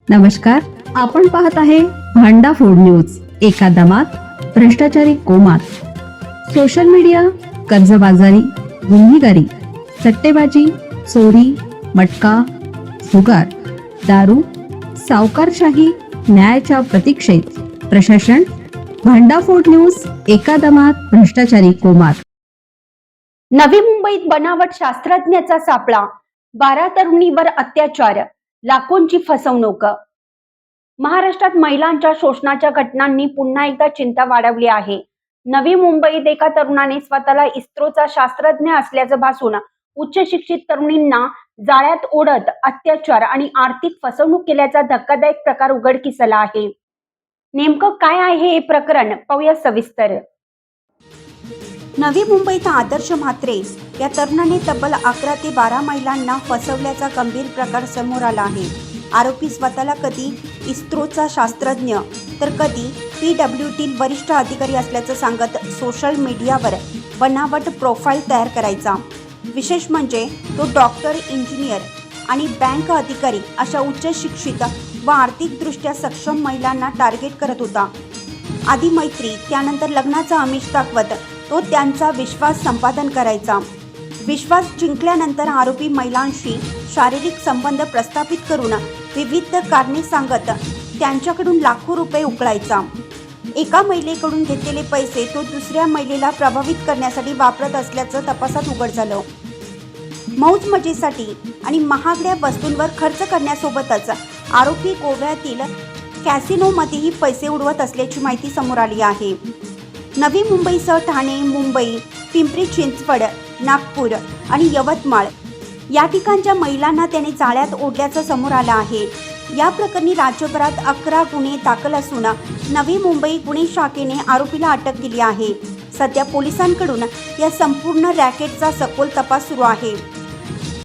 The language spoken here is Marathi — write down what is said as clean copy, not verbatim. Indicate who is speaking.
Speaker 1: नमस्कार, आपण पाहत आहे भांडा फोड न्यूज. एका दमात भ्रष्टाचारी कोमात. सोशल मीडिया, कर्जबाजारी, गुन्हेगारी, सट्टेबाजी, चोरी, मटका, जुगार, दारू, सावकारशाही, न्यायाच्या प्रतीक्षेत प्रशासन. भांडाफोड न्यूज. एका दमात भ्रष्टाचारी कोमात.
Speaker 2: नवी मुंबईत बनावट शास्त्रज्ञाचा सापळा, 12 तरुणीवर अत्याचार, लाखोंची फसवणूक. महाराष्ट्रात महिलांच्या शोषणाच्या घटनांनी पुन्हा एकदा चिंता वाढवली आहे. नवी मुंबईत एका तरुणाने स्वतःला इस्रोचा शास्त्रज्ञ असल्याचं भासून उच्च शिक्षित तरुणींना जाळ्यात ओढत अत्याचार आणि आर्थिक फसवणूक केल्याचा धक्कादायक प्रकार उघडकीस आला आहे. नेमकं काय आहे हे प्रकरण, पाहूया सविस्तर. नवी मुंबईत आदर्श म्हात्रे या तरुणाने तब्बल 11 ते 12 महिलांना फसवल्याचा गंभीर प्रकार समोर आला आहे. आरोपी स्वतःला कधी इस्रोचा शास्त्रज्ञ तर कधी PWDतील वरिष्ठ अधिकारी असल्याचं सांगत सोशल मीडियावर बनावट प्रोफाईल तयार करायचा. विशेष म्हणजे तो डॉक्टर, इंजिनियर आणि बँक अधिकारी अशा उच्च शिक्षित व आर्थिकदृष्ट्या सक्षम महिलांना टार्गेट करत होता. आधी मैत्री, त्यानंतर लग्नाचा आमिष दाखवत तो त्यांचा विश्वास संपादन करायचा. विश्वास जिंकल्यानंतर आरोपी महिलांशी शारीरिक संबंध प्रस्थापित करून विविध कारणे सांगत त्यांच्याकडून लाखो रुपये उकळायचा. एका महिलेकडून घेतलेले पैसे तो दुसऱ्या महिलेला प्रभावित करण्यासाठी वापरत असल्याचं तपासात उघड झालं. मौज मजेसाठी आणि महागड्या वस्तूंवर खर्च करण्यासोबतच आरोपी गोव्यातील कॅसिनोमध्येही पैसे उडवत असल्याची माहिती समोर आली आहे. नवी मुंबईसह ठाणे, मुंबई, पिंपरी चिंचवड, नागपूर आणि यवतमाळ या ठिकाणच्या महिलांना त्याने जाळ्यात ओढल्याचं समोर आलं आहे. या प्रकरणी राज्यभरात 11 गुन्हे दाखल असून नवी मुंबई गुन्हे शाखेने आरोपीला अटक केली आहे. सध्या पोलिसांकडून या संपूर्ण रॅकेटचा सखोल तपास सुरू आहे.